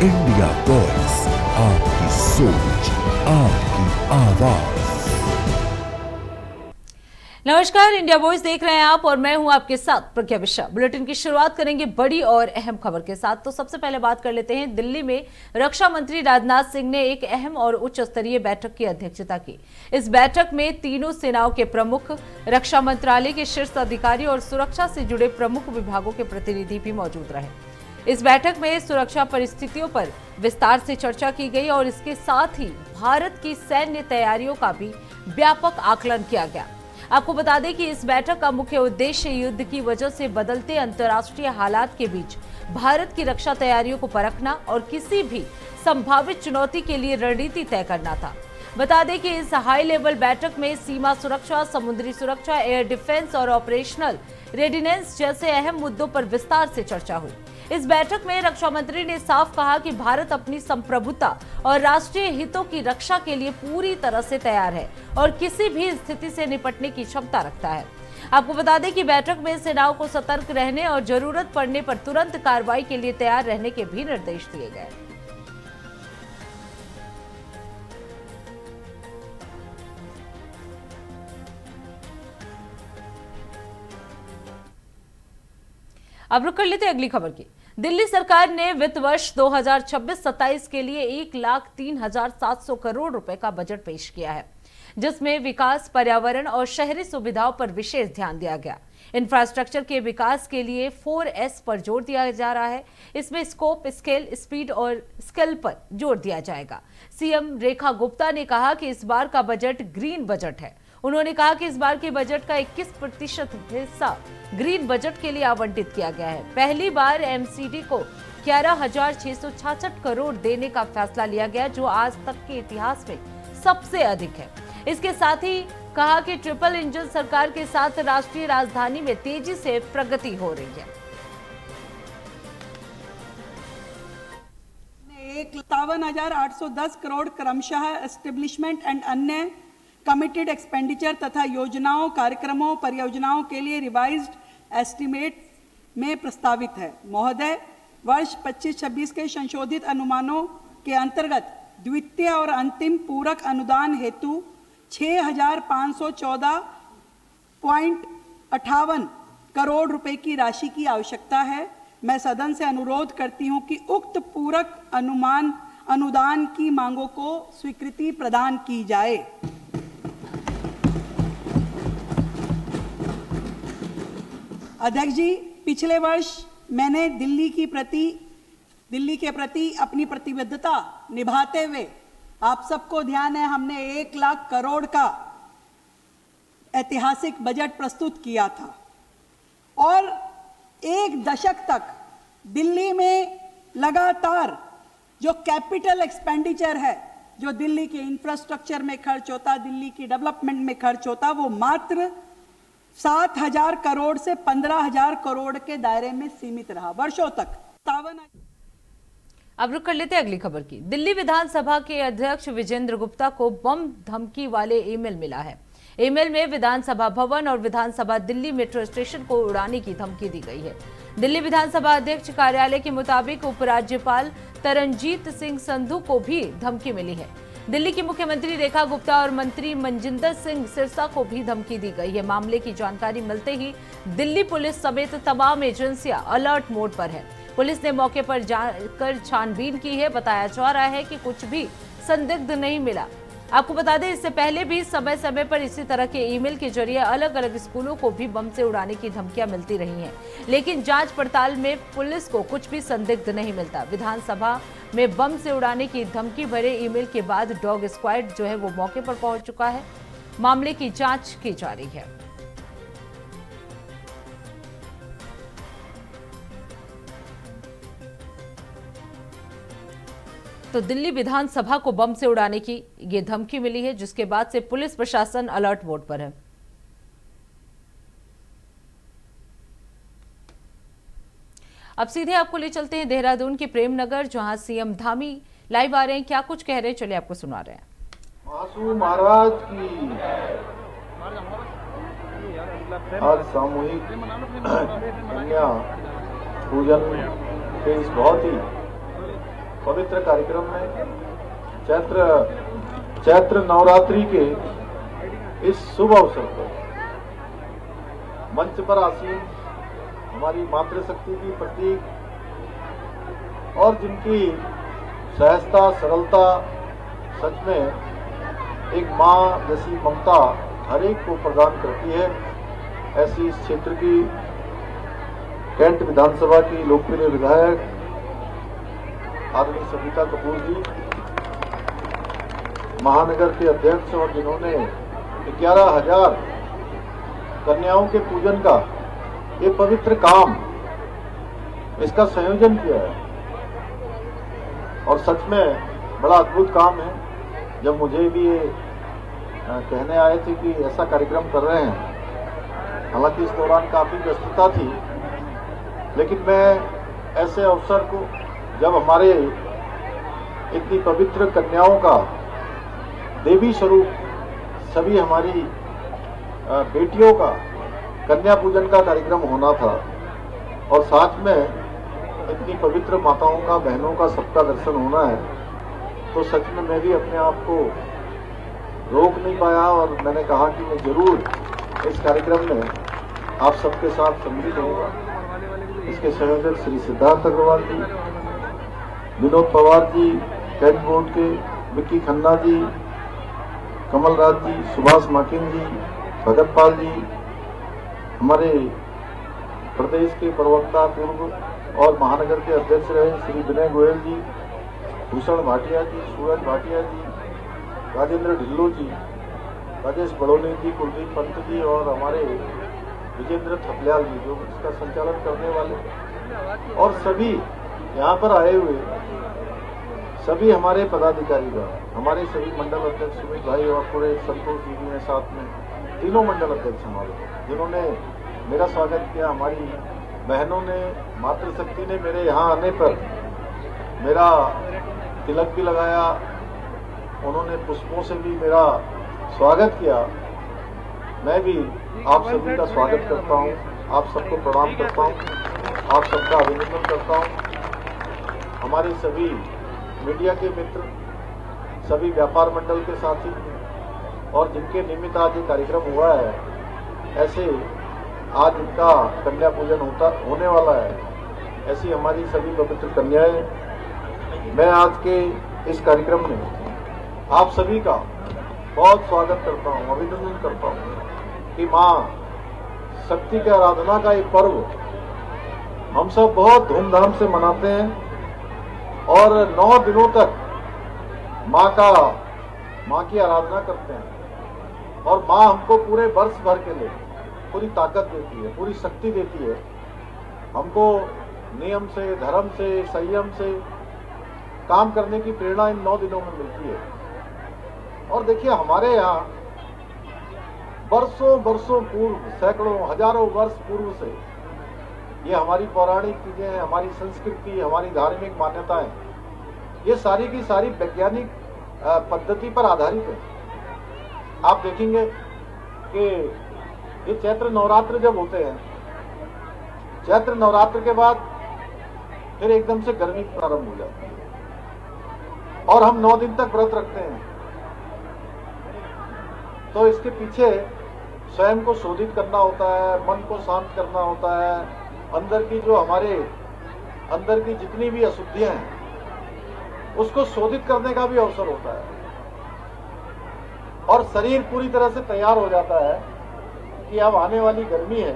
India voice, आपकी सोच, आपकी आवाज। नमस्कार, इंडिया वॉइस देख रहे हैं आप और मैं हूं आपके साथ प्रज्ञा मिश्रा। बुलेटिन की शुरुआत करेंगे बड़ी और अहम खबर के साथ। तो सबसे पहले बात कर लेते हैं, दिल्ली में रक्षा मंत्री राजनाथ सिंह ने एक अहम और उच्च स्तरीय बैठक की अध्यक्षता की। इस बैठक में तीनों सेनाओं के प्रमुख, रक्षा मंत्रालय के शीर्ष अधिकारी और सुरक्षा से जुड़े प्रमुख विभागों के प्रतिनिधि भी मौजूद रहे। इस बैठक में सुरक्षा परिस्थितियों पर विस्तार से चर्चा की गई और इसके साथ ही भारत की सैन्य तैयारियों का भी व्यापक आकलन किया गया। आपको बता दें कि इस बैठक का मुख्य उद्देश्य युद्ध की वजह से बदलते अंतर्राष्ट्रीय हालात के बीच भारत की रक्षा तैयारियों को परखना और किसी भी संभावित चुनौती के लिए रणनीति तय करना था। बता दें कि इस हाई लेवल बैठक में सीमा सुरक्षा, समुद्री सुरक्षा, एयर डिफेंस और ऑपरेशनल रेडिनेंस जैसे अहम मुद्दों पर विस्तार से चर्चा हुई। इस बैठक में रक्षा मंत्री ने साफ कहा कि भारत अपनी संप्रभुता और राष्ट्रीय हितों की रक्षा के लिए पूरी तरह से तैयार है और किसी भी स्थिति से निपटने की क्षमता रखता है। आपको बता दें कि बैठक में सेनाओं को सतर्क रहने और जरूरत पड़ने पर तुरंत कार्रवाई के लिए तैयार रहने के भी निर्देश दिए गए। अब रुक कर लेते हैं अगली खबर की। दिल्ली सरकार ने वित्त वर्ष 2026-27 के लिए 1,03,700 करोड़ रुपए का बजट पेश किया है, जिसमें विकास, पर्यावरण और शहरी सुविधाओं पर विशेष ध्यान दिया गया। इंफ्रास्ट्रक्चर के विकास के लिए 4S पर जोर दिया जा रहा है। इसमें स्कोप, स्केल, स्पीड और स्किल पर जोर दिया जाएगा। सीएम रेखा गुप्ता ने कहा कि इस बार का बजट ग्रीन बजट है। उन्होंने कहा कि इस बार के बजट का 21% हिस्सा ग्रीन बजट के लिए आवंटित किया गया है। पहली बार एमसीडी को 11,666 करोड़ देने का फैसला लिया गया, जो आज तक के इतिहास में सबसे अधिक है। इसके साथ ही कहा कि ट्रिपल इंजन सरकार के साथ राष्ट्रीय राजधानी में तेजी से प्रगति हो रही है। 51,810 करोड़ क्रमशः एस्टेब्लिशमेंट एंड अन्य कमिटेड एक्सपेंडिचर तथा योजनाओं, कार्यक्रमों, परियोजनाओं के लिए रिवाइज्ड एस्टीमेट में प्रस्तावित है। महोदय, वर्ष 25-26 के संशोधित अनुमानों के अंतर्गत द्वितीय और अंतिम पूरक अनुदान हेतु 6,514.58 करोड़ रुपए की राशि की आवश्यकता है। मैं सदन से अनुरोध करती हूं कि उक्त पूरक अनुदान की मांगों को स्वीकृति प्रदान की जाए। अध्यक्ष जी, पिछले वर्ष मैंने दिल्ली के प्रति अपनी प्रतिबद्धता निभाते हुए, आप सबको ध्यान है, हमने 1 लाख करोड़ का ऐतिहासिक बजट प्रस्तुत किया था और 1 दशक तक दिल्ली में लगातार जो कैपिटल एक्सपेंडिचर है, जो दिल्ली के इंफ्रास्ट्रक्चर में खर्च होता, दिल्ली की डेवलपमेंट में खर्च होता, वो मात्र 7,000 करोड़ से 15,000 करोड़ के दायरे में सीमित रहा वर्षों तक। अब रुक कर लेते हैं अगली खबर की। दिल्ली विधानसभा के अध्यक्ष विजेंद्र गुप्ता को बम धमकी वाले ईमेल मिला है। ईमेल में विधानसभा भवन और विधानसभा दिल्ली मेट्रो स्टेशन को उड़ाने की धमकी दी गई है। दिल्ली विधानसभा अध्यक्ष कार्यालय के मुताबिक उपराज्यपाल तरनजीत सिंह संधू को भी धमकी मिली है। दिल्ली की मुख्यमंत्री रेखा गुप्ता और मंत्री मनजिंदर सिंह सिरसा को भी धमकी दी गई है। मामले की जानकारी मिलते ही दिल्ली पुलिस समेत तमाम एजेंसियां अलर्ट मोड पर है। पुलिस ने मौके पर जाकर छानबीन की है। बताया जा रहा है कि कुछ भी संदिग्ध नहीं मिला। आपको बता दें, इससे पहले भी समय समय पर इसी तरह के ईमेल के जरिए अलग अलग स्कूलों को भी बम से उड़ाने की धमकियां मिलती रही हैं, लेकिन जांच पड़ताल में पुलिस को कुछ भी संदिग्ध नहीं मिलता। विधानसभा में बम से उड़ाने की धमकी भरे ईमेल के बाद डॉग स्क्वाड जो है वो मौके पर पहुंच चुका है। मामले की जांच की जा रही है। तो दिल्ली विधानसभा को बम से उड़ाने की ये धमकी मिली है, जिसके बाद से पुलिस प्रशासन अलर्ट मोड पर है। अब सीधे आपको ले चलते हैं देहरादून के प्रेमनगर, जहां सीएम धामी लाइव आ रहे हैं। क्या कुछ कह रहे हैं, चलिए आपको सुना रहे हैं। मासूम महाराज की आज सामूहिक कन्या पूजन के इस बहुत ही पवित्र कार्यक्रम में चैत्र नवरात्रि के इस शुभ अवसर पर मंच पर आसीन हमारी मातृशक्ति की प्रतीक और जिनकी सहजता सरलता सच में एक माँ जैसी ममता हर एक को प्रदान करती है, ऐसी इस क्षेत्र की कैंट विधानसभा की लोकप्रिय विधायक आदरणीय सविता कपूर जी, महानगर के अध्यक्ष और जिन्होंने 11,000 कन्याओं के पूजन का ये पवित्र काम इसका संयोजन किया है और सच में बड़ा अद्भुत काम है। जब मुझे भी ये कहने आए थे कि ऐसा कार्यक्रम कर रहे हैं, हालांकि इस दौरान काफी व्यस्तता थी, लेकिन मैं ऐसे अवसर को जब हमारे इतनी पवित्र कन्याओं का देवी स्वरूप सभी हमारी बेटियों का कन्या पूजन का कार्यक्रम होना था और साथ में इतनी पवित्र माताओं का, बहनों का सबका दर्शन होना है, तो सच में मैं भी अपने आप को रोक नहीं पाया और मैंने कहा कि मैं जरूर इस कार्यक्रम में आप सबके साथ सम्मिलित होऊंगा। इसके संयोजक श्री सिद्धार्थ अग्रवाल जी, विनोद पवार जी, कैंट बोर्ड के विक्की खन्ना जी, कमल राज जी, सुभाष माकिन जी, भगत पाल जी, हमारे प्रदेश के प्रवक्ता पूर्व और महानगर के अध्यक्ष रहे श्री विनय गोयल जी, भूषण भाटिया जी, सूरज भाटिया जी, राजेंद्र ढिल्लो जी, राजेश बड़ोले जी, कुलदीप पंत जी और हमारे विजेंद्र थपलियाल जी जो इसका संचालन करने वाले और सभी यहाँ पर आए हुए सभी हमारे पदाधिकारी का, हमारे सभी मंडल अध्यक्ष सुमित भाई और पूरे संतोष जी भी हैं साथ में, तीनों मंडल अध्यक्ष हमारे जिन्होंने मेरा स्वागत किया। हमारी बहनों ने, मातृशक्ति ने मेरे यहाँ आने पर मेरा तिलक भी लगाया, उन्होंने पुष्पों से भी मेरा स्वागत किया। मैं भी आप सभी का स्वागत करता हूँ, आप सबको प्रणाम करता हूँ, आप सबका अभिनंदन करता हूँ। हमारे सभी मीडिया के मित्र, सभी व्यापार मंडल के साथी और जिनके निमित्त आज ये कार्यक्रम हुआ है, ऐसे आज इनका कन्या पूजन होने वाला है, ऐसी हमारी सभी पवित्र कन्याएं, मैं आज के इस कार्यक्रम में आप सभी का बहुत स्वागत करता हूं, अभिनंदन करता हूं कि मां शक्ति की आराधना का ये पर्व हम सब बहुत धूमधाम से मनाते हैं और 9 दिनों तक मां की आराधना करते हैं और मां हमको पूरे वर्ष भर के लिए पूरी ताकत देती है, पूरी शक्ति देती है, हमको नियम से, धर्म से, संयम से काम करने की प्रेरणा इन 9 दिनों में मिलती है। और देखिए हमारे यहाँ वर्षों पूर्व, सैकड़ों हजारों वर्ष पूर्व से ये हमारी पौराणिक चीजें, हमारी संस्कृति, हमारी धार्मिक मान्यताएं, ये सारी की सारी वैज्ञानिक पद्धति पर आधारित है। आप देखेंगे कि ये चैत्र नवरात्र जब होते हैं, चैत्र नवरात्र के बाद फिर एकदम से गर्मी प्रारंभ हो जाती है और हम 9 दिन तक व्रत रखते हैं। तो इसके पीछे स्वयं को शोधित करना होता है, मन को शांत करना होता है, अंदर की जो हमारे अंदर की जितनी भी अशुद्धियां हैं उसको शोधित करने का भी अवसर होता है और शरीर पूरी तरह से तैयार हो जाता है कि अब आने वाली गर्मी है,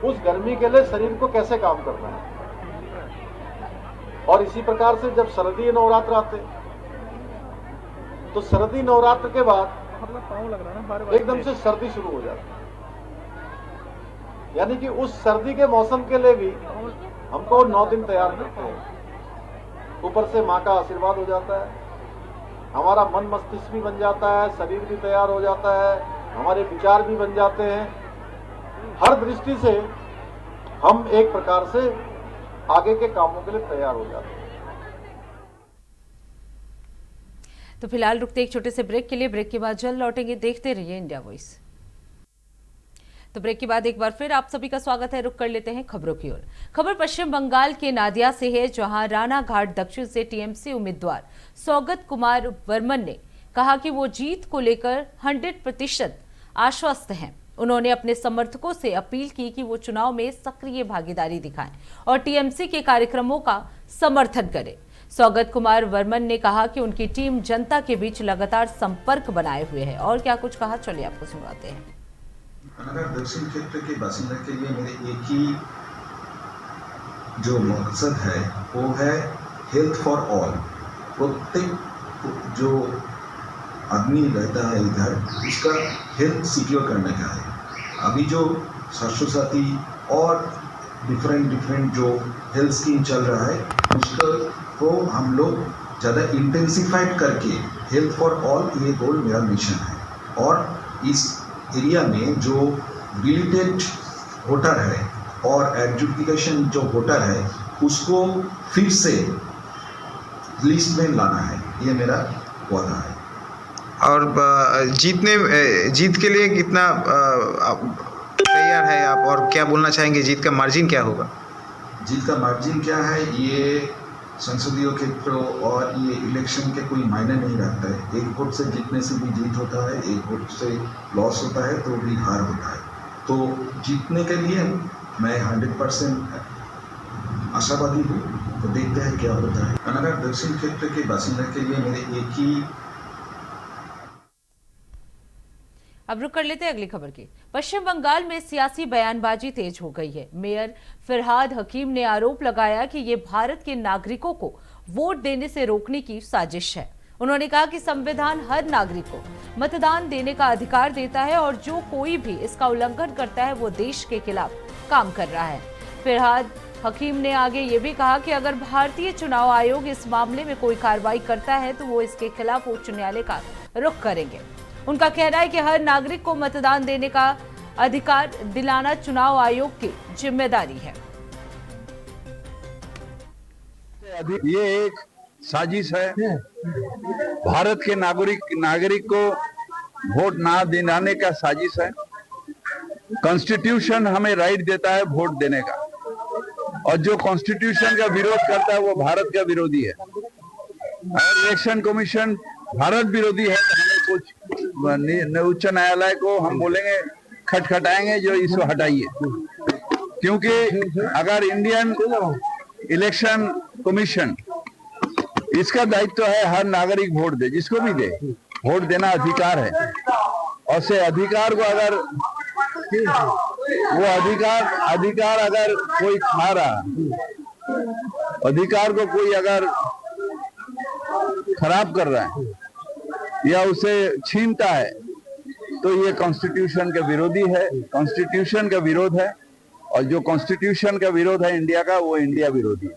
उस गर्मी के लिए शरीर को कैसे काम करना है। और इसी प्रकार से जब सर्दी नवरात्र आते तो सर्दी नवरात्र के बाद एकदम से सर्दी शुरू हो जाती है, यानी कि उस सर्दी के मौसम के लिए भी हमको 9 दिन तैयार करते हैं। ऊपर से माँ का आशीर्वाद हो जाता है, हमारा मन मस्तिष्क भी बन जाता है, शरीर भी तैयार हो जाता है, हमारे विचार भी बन जाते हैं। हर दृष्टि से हम एक प्रकार से आगे के कामों के लिए तैयार हो जाते हैं। तो फिलहाल रुकते एक छोटे से ब्रेक के लिए, ब्रेक के बाद जल्द लौटेंगे। देखते रहिए इंडिया वॉइस। तो ब्रेक के बाद एक बार फिर आप सभी का स्वागत है। रुक कर लेते हैं खबरों की ओर। खबर पश्चिम बंगाल के नादिया से है, जहां रानाघाट दक्षिण से टीएमसी उम्मीदवार सौगत कुमार वर्मन ने कहा कि वो जीत को लेकर 100% आश्वस्त हैं। उन्होंने अपने समर्थकों से अपील की कि वो चुनाव में सक्रिय भागीदारी दिखाएं और टीएमसी के कार्यक्रमों का समर्थन करें। सौगत कुमार वर्मन ने कहा कि उनकी टीम जनता के बीच लगातार संपर्क बनाए हुए है। और क्या कुछ कहा, चलिए आपको सुनाते हैं। दक्षिण क्षेत्र के बासिंदा के लिए मेरे एक ही जो मकसद है वो है हेल्थ फॉर ऑल। प्रत्येक जो आदमी रहता है इधर, उसका हेल्थ सिक्योर करने का है। अभी जो स्वास्थ्य साथी और डिफरेंट जो हेल्थ स्कीम चल रहा है, उसको हम लोग ज़्यादा इंटेंसिफाइड करके हेल्थ फॉर ऑल, ये गोल मेरा मिशन है। और इस एरिया में जो रिलेटेड वोटर है और एजुकेशन जो वोटर है, उसको फिर से लिस्ट में लाना है, ये मेरा वादा है। और जीत के लिए कितना तैयार है आप, और क्या बोलना चाहेंगे? जीत का मार्जिन क्या होगा? जीत का मार्जिन क्या है, ये संसदीय क्षेत्र और ये इलेक्शन के कोई मायने नहीं रखता है। एक वोट से जीतने से भी जीत होता है, एक वोट से लॉस होता है तो भी हार होता है। तो जीतने के लिए मैं 100% आशावादी हूँ। तो देखते हैं क्या होता है। रानाघाट दक्षिण क्षेत्र के बासिंदा के लिए मेरे एक ही। अब रुक कर लेते हैं अगली खबर की। पश्चिम बंगाल में सियासी बयानबाजी तेज हो गई है। मेयर फिरहाद हकीम ने आरोप लगाया कि ये भारत के नागरिकों को वोट देने से रोकने की साजिश है। उन्होंने कहा कि संविधान हर नागरिक को मतदान देने का अधिकार देता है और जो कोई भी इसका उल्लंघन करता है वो देश के खिलाफ काम कर रहा है। फिरहाद हकीम ने आगे ये भी कहा कि अगर भारतीय चुनाव आयोग इस मामले में कोई कार्रवाई करता है तो वो इसके खिलाफ उच्च न्यायालय का रुख करेंगे। उनका कहना है कि हर नागरिक को मतदान देने का अधिकार दिलाना चुनाव आयोग की जिम्मेदारी है। ये एक साजिश है। भारत के नागरिक को वोट ना दिलाने का साजिश है। कॉन्स्टिट्यूशन हमें राइट देता है वोट देने का, और जो कॉन्स्टिट्यूशन का विरोध करता है वो भारत का विरोधी है। अगर इलेक्शन कमीशन भारत विरोधी है तो हमें कुछ उच्च न्यायालय को हम बोलेंगे, खटखटाएंगे जो इसको हटाइए। क्योंकि अगर इंडियन इलेक्शन कमीशन, इसका दायित्व है हर नागरिक वोट दे, जिसको भी दे, वोट देना अधिकार है। और से अधिकार को अगर वो अधिकार अगर कोई खा रहा, अधिकार को कोई अगर खराब कर रहा है या उसे छीनता है तो ये कॉन्स्टिट्यूशन के विरोधी है, कॉन्स्टिट्यूशन का विरोध है। और जो कॉन्स्टिट्यूशन का विरोध है इंडिया का, वो इंडिया विरोधी है,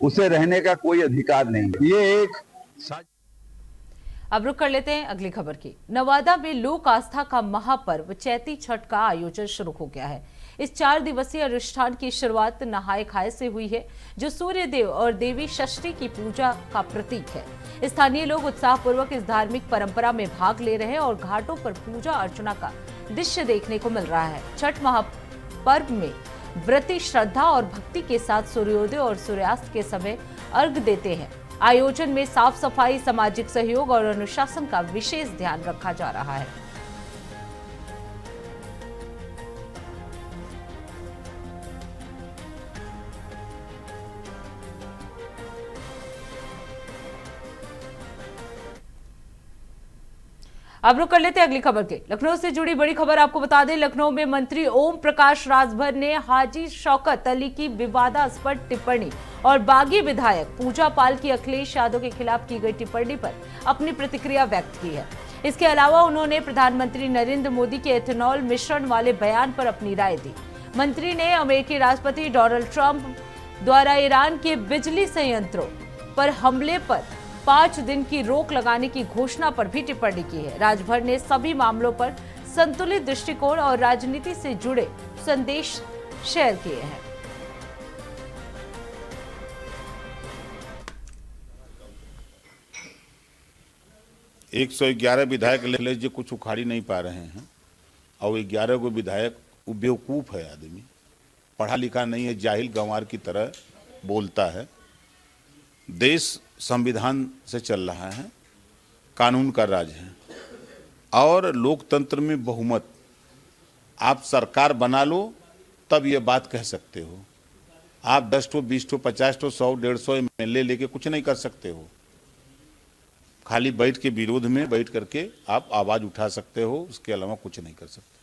उसे रहने का कोई अधिकार नहीं। ये एक अब रुक कर लेते हैं अगली खबर की। नवादा में लोक आस्था का महापर्व चैती छठ का आयोजन शुरू हो गया है। इस 4 दिवसीय अनुष्ठान की शुरुआत नहाय खाए से हुई है, जो सूर्य देव और देवी षष्ठी की पूजा का प्रतीक है। स्थानीय लोग उत्साहपूर्वक इस धार्मिक परंपरा में भाग ले रहे हैं और घाटों पर पूजा अर्चना का दृश्य देखने को मिल रहा है। छठ महापर्व में व्रती श्रद्धा और भक्ति के साथ सूर्योदय और सूर्यास्त के समय अर्घ देते हैं। आयोजन में साफ सफाई, सामाजिक सहयोग और अनुशासन का विशेष ध्यान रखा जा रहा है। अब रुक कर लेते हैं अगली खबर के। लखनऊ से जुड़ी बड़ी खबर आपको बता दें, लखनऊ में मंत्री ओम प्रकाश राजभर ने हाजी शौकत अली की विवादास्पद टिप्पणी और बागी विधायक पूजा पाल की अखिलेश यादव के खिलाफ की गई टिप्पणी पर अपनी प्रतिक्रिया व्यक्त की है। इसके अलावा उन्होंने प्रधानमंत्री नरेंद्र मोदी के एथेनॉल मिश्रण वाले बयान पर अपनी राय दी। मंत्री ने अमेरिकी राष्ट्रपति डोनाल्ड ट्रंप द्वारा ईरान के बिजली संयंत्रों पर हमले पर 5 दिन की रोक लगाने की घोषणा पर भी टिप्पणी की है। राजभर ने सभी मामलों पर संतुलित दृष्टिकोण और राजनीति से जुड़े संदेश शेयर किए हैं। एक 111 विधायक जी कुछ उखाड़ी नहीं पा रहे हैं और 11 को विधायक वो बेवकूफ़ है आदमी, पढ़ा लिखा नहीं है, जाहिल गंवार की तरह बोलता है। देश संविधान से चल रहा है, कानून का राज है और लोकतंत्र में बहुमत। आप सरकार बना लो तब ये बात कह सकते हो। आप 10 ठो 20 ठो 50 ठो 100 150 MLA लेके कुछ नहीं कर सकते हो। खाली बैठ के विरोध में बैठ करके आप आवाज उठा सकते हो, उसके अलावा कुछ नहीं कर सकते।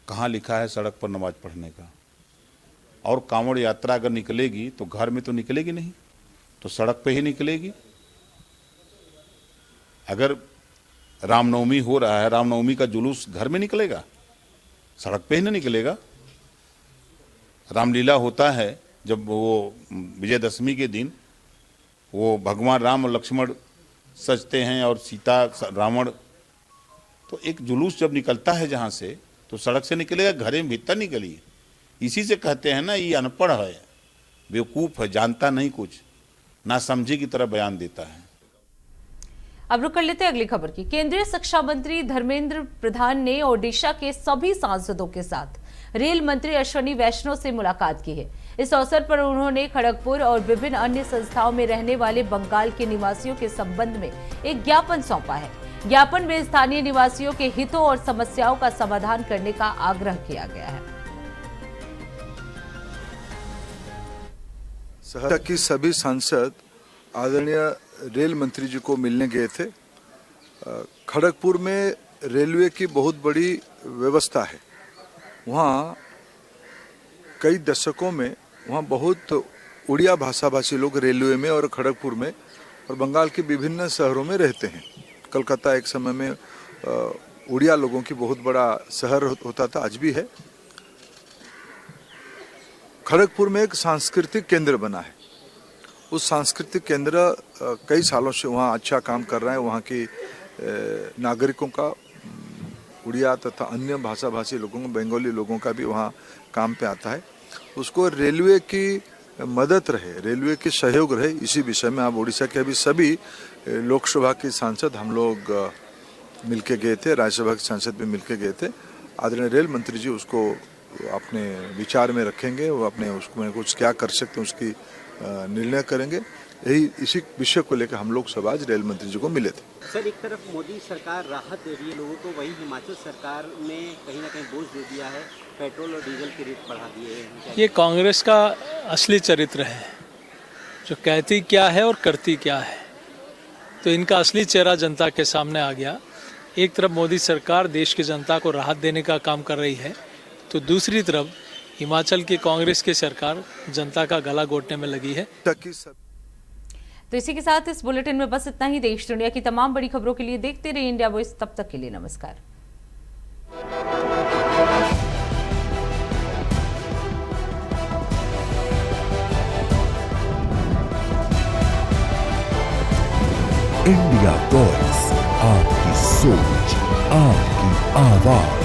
कहाँ लिखा है सड़क पर नमाज पढ़ने का? और कांवड़ यात्रा अगर निकलेगी तो घर में तो निकलेगी नहीं, तो सड़क पे ही निकलेगी। अगर रामनवमी हो रहा है, रामनवमी का जुलूस घर में निकलेगा, सड़क पे ही नहीं निकलेगा। रामलीला होता है जब वो विजयदशमी के दिन वो भगवान राम और लक्ष्मण सजते हैं और सीता रावण, तो एक जुलूस जब निकलता है जहाँ से तो सड़क से निकलेगा, घरे में भीतर निकलिए। इसी से कहते हैं ना, ये अनपढ़ है, बेवकूफ़ है, जानता नहीं कुछ, ना समझे की तरह बयान देता है। अब रुक कर लेते हैं अगली खबर की। केंद्रीय शिक्षा मंत्री धर्मेंद्र प्रधान ने ओडिशा के सभी सांसदों के साथ रेल मंत्री अश्विनी वैष्णव से मुलाकात की है। इस अवसर पर उन्होंने खड़गपुर और विभिन्न अन्य संस्थाओं में रहने वाले बंगाल के निवासियों के संबंध में एक ज्ञापन सौंपा है। ज्ञापन में स्थानीय निवासियों के हितों और समस्याओं का समाधान करने का आग्रह किया गया है। सहरसा की सभी सांसद आदरणीय रेल मंत्री जी को मिलने गए थे। खड़गपुर में रेलवे की बहुत बड़ी व्यवस्था है। वहाँ कई दशकों में वहाँ बहुत उड़िया भाषाभाषी लोग रेलवे में और खड़गपुर में और बंगाल के विभिन्न शहरों में रहते हैं। कलकत्ता एक समय में उड़िया लोगों की बहुत बड़ा शहर होता था, आज भी है। खड़गपुर में एक सांस्कृतिक केंद्र बना है। उस सांस्कृतिक केंद्र कई सालों से वहाँ अच्छा काम कर रहा है। वहाँ की नागरिकों का, उड़िया तथा अन्य भाषाभाषी लोगों का, बंगाली लोगों का भी वहाँ काम पे आता है। उसको रेलवे की मदद रहे, रेलवे की सहयोग रहे, इसी विषय में आप उड़ीसा के अभी सभी लोकसभा के सांसद हम लोग मिलके गए थे, राज्यसभा के सांसद भी मिलके गए थे। आदरणीय रेल मंत्री जी उसको अपने विचार में रखेंगे, वो अपने उसमें कुछ क्या कर सकते हैं उसकी निर्णय करेंगे। यही इसी विषय को लेकर हम लोग सब आज रेल मंत्री जी को मिले थे। सर, एक तरफ मोदी सरकार राहत दे रही है लोगों को, वहीं हिमाचल सरकार ने कहीं ना कहीं बोझ दे दिया है, पेट्रोल और डीजल के रेट बढ़ा दिए हैं। ये कांग्रेस का असली चरित्र है, जो कहती क्या है और करती क्या है। तो इनका असली चेहरा जनता के सामने आ गया। एक तरफ मोदी सरकार देश की जनता को राहत देने का काम कर रही है, तो दूसरी तरफ हिमाचल की कांग्रेस की सरकार जनता का गला घोटने में लगी है। तो इसी के साथ इस बुलेटिन में बस इतना ही। देश दुनिया की तमाम बड़ी खबरों के लिए देखते रहिए इंडिया वॉइस। तब तक के लिए नमस्कार। इंडिया वॉइस, आपकी सोच, आपकी आवाज।